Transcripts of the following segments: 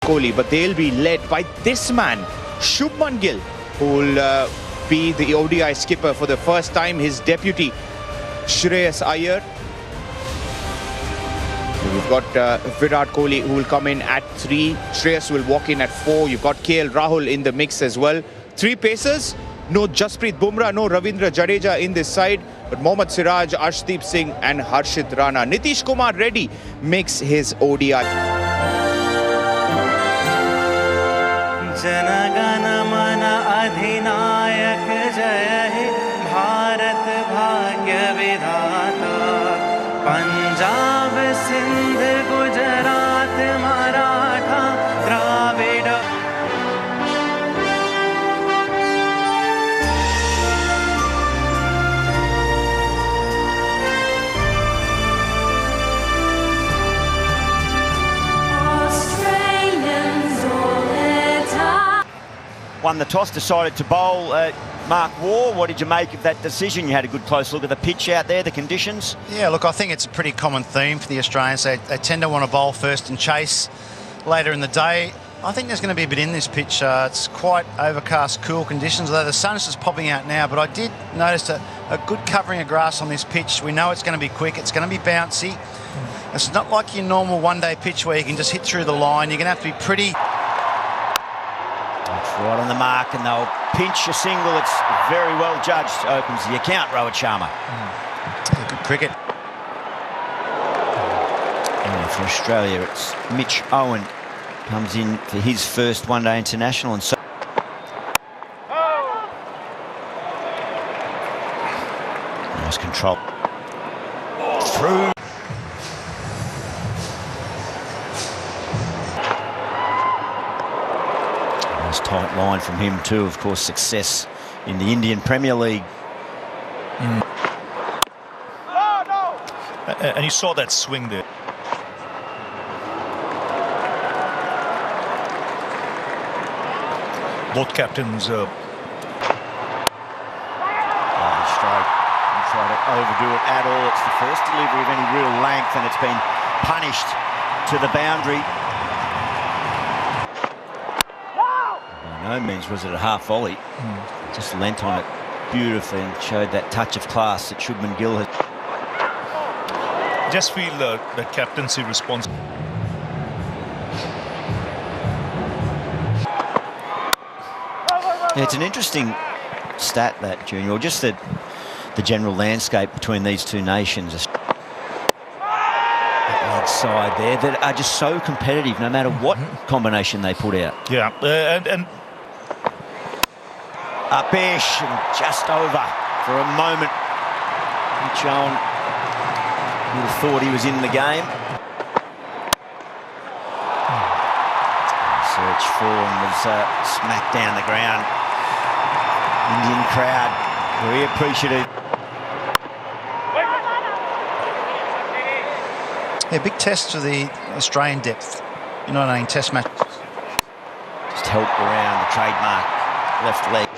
Kohli, but they'll be led by this man, Shubman Gill, who will be the ODI skipper for the first time, his deputy, Shreyas Iyer. You've got Virat Kohli, who will come in at 3. Shreyas will walk in at 4. You've got KL Rahul in the mix as well. 3 pacers. No Jasprit Bumrah, no Ravindra Jadeja in this side, but Mohammad Siraj, Arshdeep Singh and Harshit Rana. Nitish Kumar Reddy makes his ODI. जनगण मन अधिनायक जय हे भारत भाग्य विधाता Punjab Sindh Gujarat Maratha Dravida Won the toss, decided to bowl Mark Waugh. What did you make of that decision? You had a good close look at the pitch out there, the conditions. Yeah, look, I think it's a pretty common theme for the Australians. They tend to want to bowl first and chase later in the day. I think there's going to be a bit in this pitch. It's quite overcast, cool conditions, although the sun's just popping out now. But I did notice a good covering of grass on this pitch. We know it's going to be quick. It's going to be bouncy. It's not like your normal one-day pitch where you can just hit through the line. You're going to have to be pretty... Right on the mark, and they'll pinch a single. It's very well judged. Opens the account, Rohit Sharma. Yeah, good cricket. And for Australia, it's Mitch Owen. Comes in for his first one-day international. And so nice control. Through. Tight line from him too, of course, success in the Indian Premier League. And you saw that swing there. Both captains straight. He tried to overdo it at all. It's the first delivery of any real length, and it's been punished to the boundary. No means was it a half volley. Just leant on it beautifully and showed that touch of class that Shubman Gill had. just feel that captaincy response. Yeah, it's an interesting stat, that, Junior, or just the general landscape between these two nations. Side there that are just so competitive no matter what combination they put out. Yeah, and Upish and just over for a moment. Mitch Owen would have thought he was in the game. Search for him was smacked down the ground. Indian crowd very appreciative. Yeah, big test for the Australian depth. You're not only test match. Just help around the trademark left leg.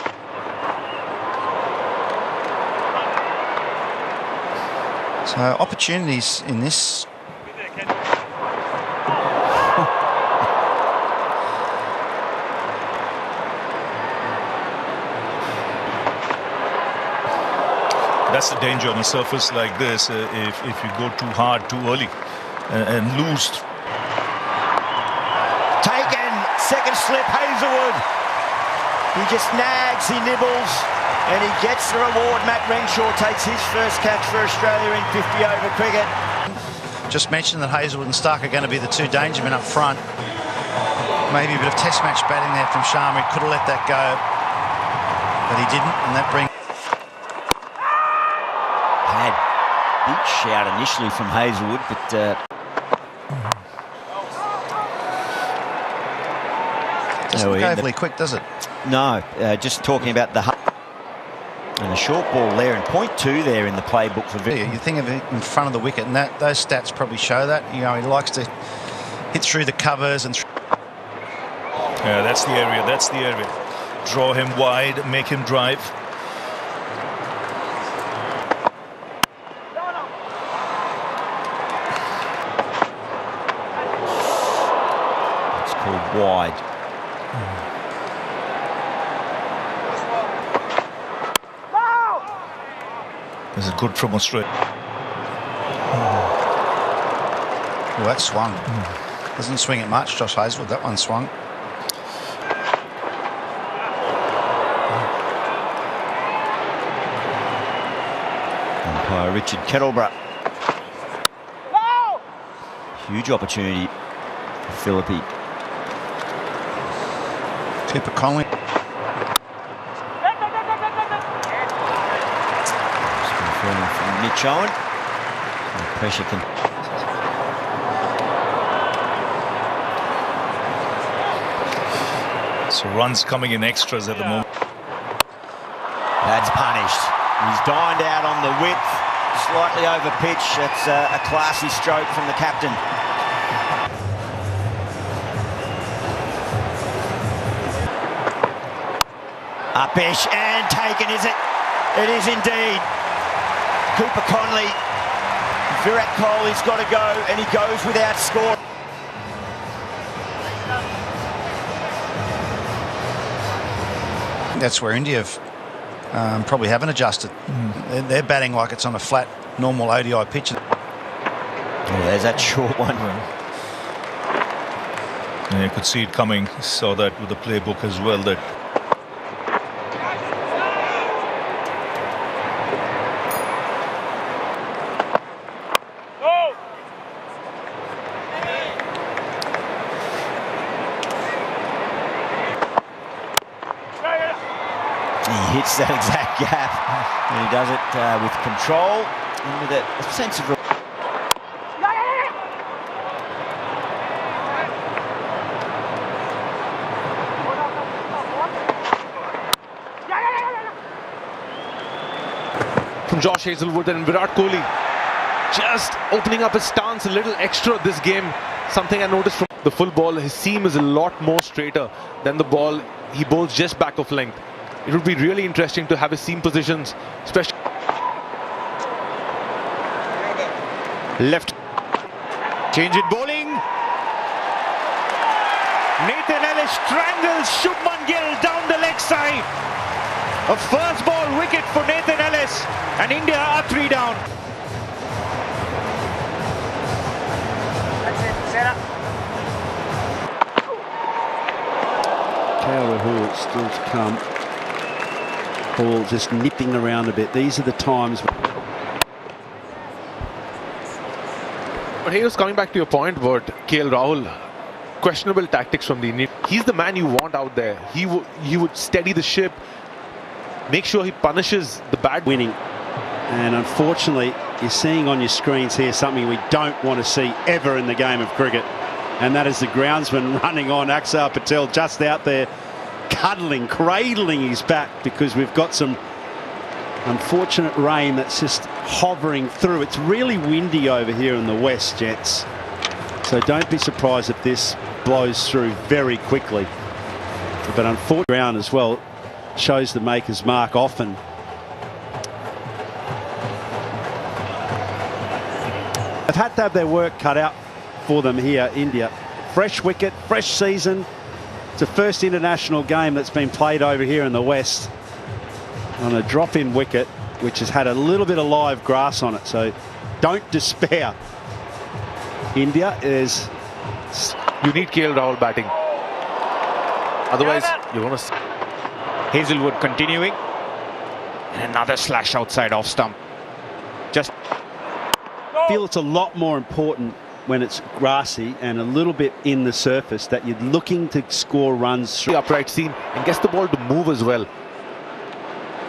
So opportunities in this. that's the danger on a surface like this, if you go too hard too early and lose. Taken, second slip, Hazelwood. He just nags, he nibbles, and he gets the reward. Matt Renshaw takes his first catch for Australia in 50-over cricket. Just mentioned that Hazelwood and Stark are going to be the two danger men up front. Maybe a bit of test match batting there from Sharma. He could have let that go, but he didn't, and that brings... Had big shout initially from Hazelwood, but... doesn't look overly quick, does it? No, just talking about the... And a short ball there, and .2 there in the playbook for Vic. You think of it in front of the wicket, and those stats probably show that. You know, he likes to hit through the covers and... Yeah, that's the area, that's the area. Draw him wide, make him drive. It's called wide. This is good from Australia. Oh, that swung. Doesn't swing it much, Josh Hazelwood. That one swung. Umpire Richard Kettleborough. Huge opportunity for Philippi. Cooper Conley. Confirming from Mitch Owen. And pressure can. So runs coming in extras at the moment. That's punished. He's dined out on the width, slightly over pitch. It's a classy stroke from the captain. Upish and taken, is it? It is indeed. Cooper Conley. Virat Kohli's got to go, and he goes without score. That's where India probably haven't adjusted. They're batting like it's on a flat, normal ODI pitch. Oh, there's that short one. And you could see it coming. Saw that with the playbook as well. That he hits that exact gap, and he does it with control and with a sense of. From Josh Hazelwood and Virat Kohli, just opening up his stance a little extra this game. Something I noticed from the full ball, his seam is a lot more straighter than the ball he bowls just back of length. It would be really interesting to have his seam positions, especially Left. Change in bowling. Nathan Ellis strangles Shubman Gill down the leg side. A first ball wicket for Nathan Ellis, and India are 3 down. That's it, set up. Rahul still to come. Ball just nipping around a bit. These are the times. But he was coming back to your point about KL Rahul. Questionable tactics from the Indian. He's the man you want out there. He would steady the ship, make sure he punishes the bad. Winning. And unfortunately, you're seeing on your screens here something we don't want to see ever in the game of cricket. And that is the groundsman running on Axar Patel just out there, cuddling, cradling his bat, because we've got some unfortunate rain that's just hovering through. It's really windy over here in the west, gents. So don't be surprised if this blows through very quickly. But unfortunately, ground as well shows the maker's mark often. They've had to have their work cut out for them here, India. Fresh wicket, fresh season. It's the first international game that's been played over here in the west on a drop-in wicket, which has had a little bit of live grass on it. So don't despair. India is... You need KL Rahul batting. Otherwise, you're going to... Hazelwood continuing. And another slash outside off stump. Just... I feel it's a lot more important when it's grassy and a little bit in the surface that you're looking to score runs through. The upright seam and gets the ball to move as well.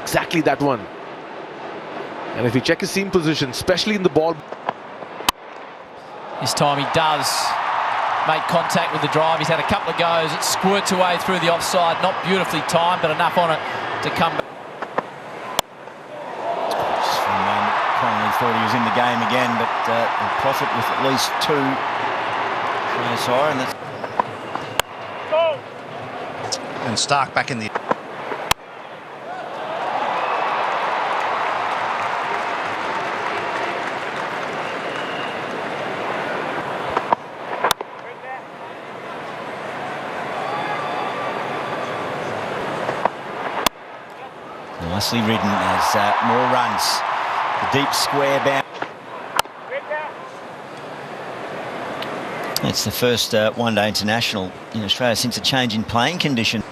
Exactly that one. And if you check his seam position, especially in the ball. This time he does make contact with the drive. He's had a couple of goes. It squirts away through the offside. Not beautifully timed, but enough on it to come back. Just for a moment, Conley thought he was in the game again, but will profit with at least 2 from the side. And Stark back in the... Nicely ridden as more runs. The deep square bound. It's the first one-day international in Australia since a change in playing condition.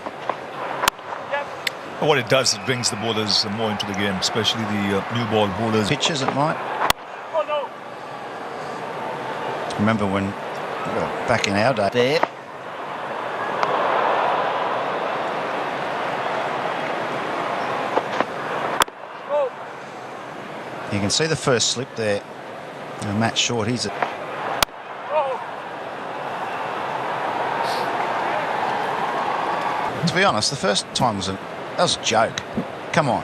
What it does, it brings the bowlers more into the game, especially the new ball bowlers. Pitches it might. Remember when back in our day. There. You can see the first slip there. Matt Short, he's a... To be honest, the first time that was a joke. Come on.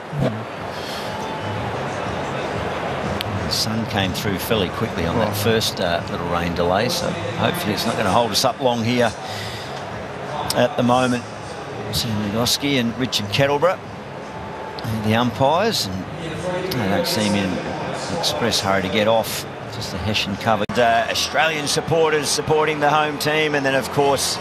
The sun came through fairly quickly on that first little rain delay, so hopefully it's not going to hold us up long here at the moment. Sam Nagoski and Richard Kettleborough, the umpires, and they don't seem in express hurry to get off. Just the Hessian covered. Australian supporters supporting the home team, and then of course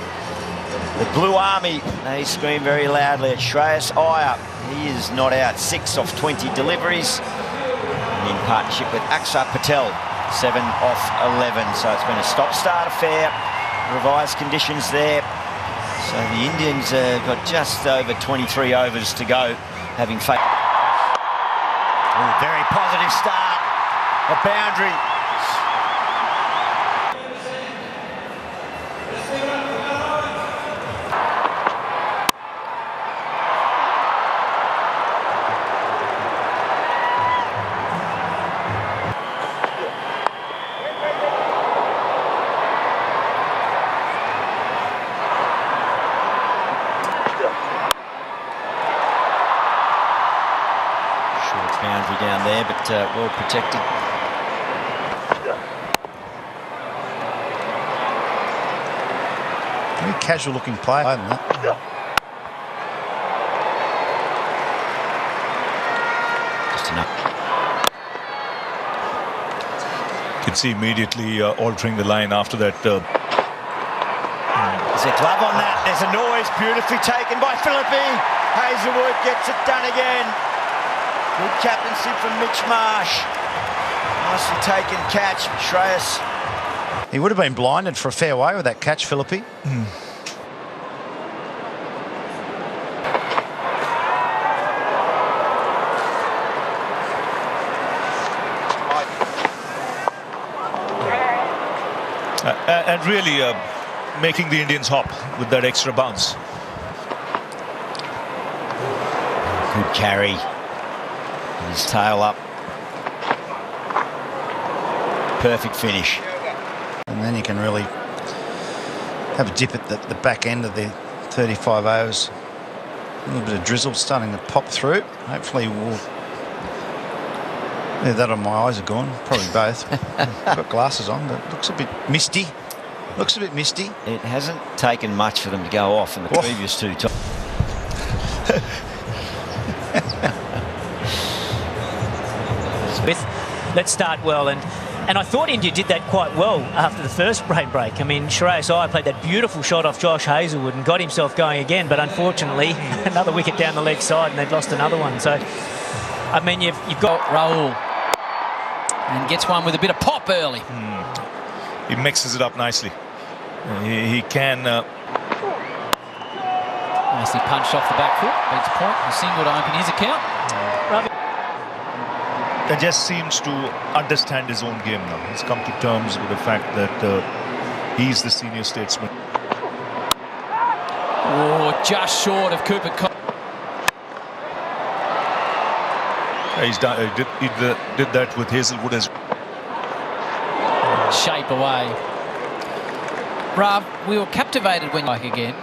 the Blue Army, they scream very loudly at Shreyas Iyer. He is not out. 6 off 20 deliveries. And in partnership with Axar Patel, 7 off 11. So it's been a stop-start affair. Revised conditions there. So the Indians got just over 23 overs to go, having faith. Very positive start. A boundary. Boundary down there, but well protected. Very casual looking player, isn't it? Just enough. You can see immediately altering the line after that. There's a glove on that. There's a noise beautifully taken by Philippi. Hazelwood gets it done again. Good captaincy from Mitch Marsh. Nicely taken catch, Shreyas. He would have been blinded for a fair way with that catch, Philippi. And really making the Indians hop with that extra bounce. Good carry. His tail up. Perfect finish. And then you can really have a dip at the back end of the 35 overs. A little bit of drizzle starting to pop through. Hopefully we'll... Yeah, that or my eyes are gone. Probably both. I've got glasses on, but it looks a bit misty. Looks a bit misty. It hasn't taken much for them to go off in the previous two times. Let's start well, and I thought India did that quite well after the first break. I mean, Shreyas Iyer played that beautiful shot off Josh Hazelwood and got himself going again, but unfortunately another wicket down the leg side and they'd lost another one. So I mean, you've got Rahul and gets one with a bit of pop early. He mixes it up nicely. He can... Nicely punched off the back foot. Beats point. A single to open his account. He just seems to understand his own game now. He's come to terms with the fact that he's the senior statesman. Oh, just short of Cooper. He's done, he did that with Hazelwood as Shape away. Rav, we were captivated when like again.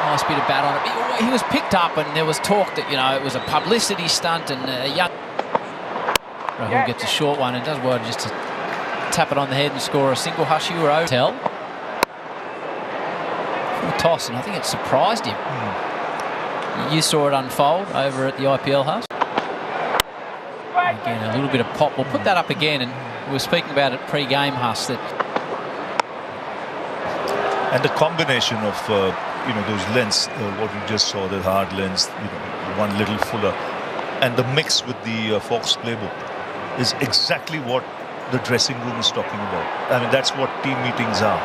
Nice bit of bat on it. He was picked up, and there was talk that, you know, it was a publicity stunt, and young Rahul gets a short one and does well just to tap it on the head and score a single. Hushy or Hotel. Full toss, and I think it surprised him. You saw it unfold over at the IPL house. Again, a little bit of pop. We'll put that up again, and we were speaking about it pre-game, Huss, that... and the combination of those lengths, what we just saw, the hard lengths, one little fuller, and the mix with the Fox playbook is exactly what the dressing room is talking about. I mean, that's what team meetings are.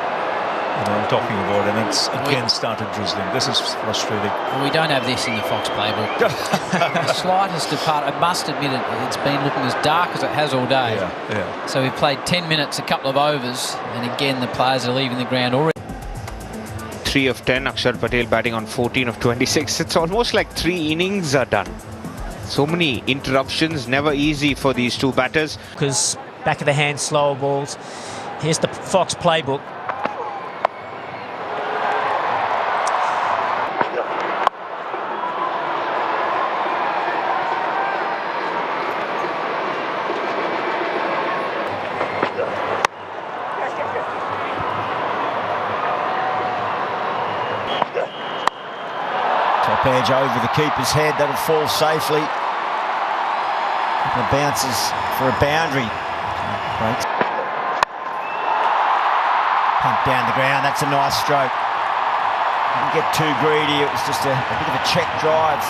I'm talking about, and it's again started drizzling. This is frustrating. Well, we don't have this in the Fox playbook. The slightest part, I must admit it's been looking as dark as it has all day. Yeah. So we've played 10 minutes, a couple of overs, and again the players are leaving the ground already. 3 of 10, Akshar Patel batting on 14 of 26. It's almost like 3 innings are done. So many interruptions, never easy for these two batters. Because back of the hand, slower balls. Here's the Fox playbook. Top edge over the keeper's head, that'll fall safely. The bounces for a boundary. Great. Pump down the ground, that's a nice stroke. Didn't get too greedy, it was just a bit of a check drive.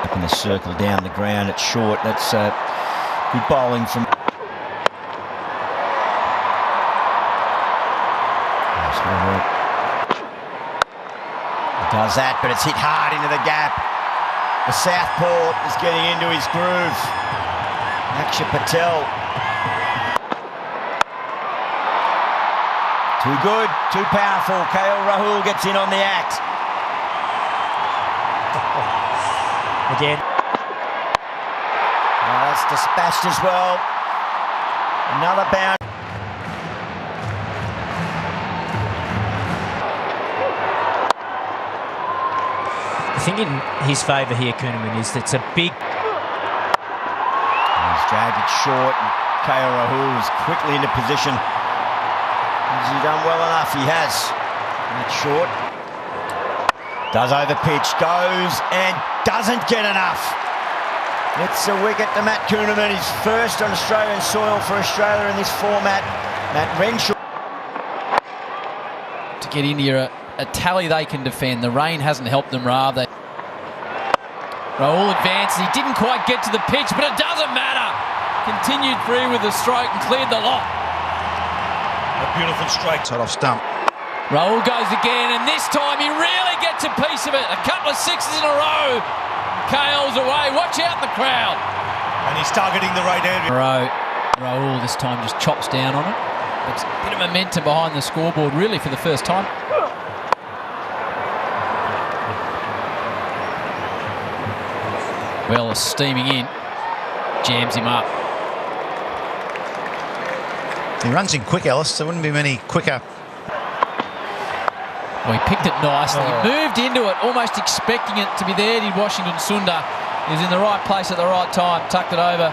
Up in the circle down the ground, it's short, that's good bowling from... Does that, but it's hit hard into the gap. The southpaw is getting into his groove. Akshar Patel. Too good, too powerful. KL Rahul gets in on the act. Again. Oh, that's dispatched as well. Another bound. I think in his favour here, Kuhnemann, is it's a big... He's dragged it short, and KL Rahul is quickly into position. Has he done well enough? He has. And it's short. Does over pitch, goes and doesn't get enough. It's a wicket to Matt Kuhnemann, his first on Australian soil for Australia in this format. Matt Renshaw. To get India a tally they can defend. The rain hasn't helped them, rather. Rahul advances. He didn't quite get to the pitch, but it doesn't matter. Continued through with the stroke and cleared the lot. A beautiful strike. Side off stump. Rahul goes again, and this time he really gets a piece of it. A couple of sixes in a row. KL's away. Watch out, the crowd. And he's targeting the right area. Rahul this time just chops down on it. It's a bit of momentum behind the scoreboard, really, for the first time. Well, steaming in, jams him up. He runs in quick, Ellis. There wouldn't be many quicker. Well, he picked it nicely. He moved into it, almost expecting it to be there. Did Washington Sundar. He was in the right place at the right time, tucked it over.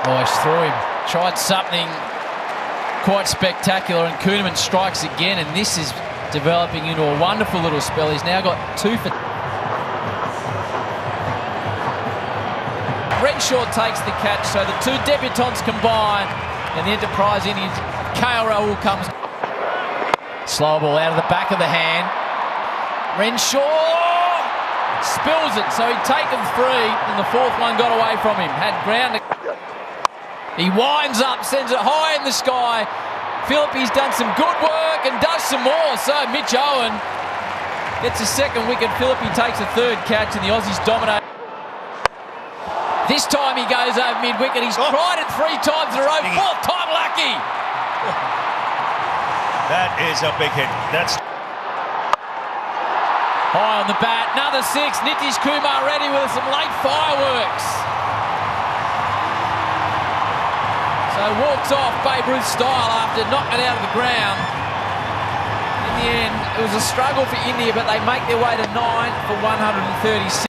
Oh, he's through him. Tried something quite spectacular, and Kuhnemann strikes again, and this is developing into a wonderful little spell. He's now got 2 for... Renshaw takes the catch, so the two debutants combine, and the Enterprise Indians, KL Rahul comes. Slow ball out of the back of the hand. Renshaw spills it, so he'd taken 3, and the 4th one got away from him. Had ground. He winds up, sends it high in the sky. Philippines done some good work and does some more. So Mitch Owen gets a 2nd wicket. Philippines takes a 3rd catch, and the Aussies dominate. This time he goes over mid-wicket. He's tried it 3 times in a row. 4th time lucky. That is a big hit. That's high on the bat. Another 6. Nitish Kumar ready with some late fireworks. So walks off Babe Ruth style after knocking it out of the ground. In the end, it was a struggle for India, but they make their way to 9 for 136.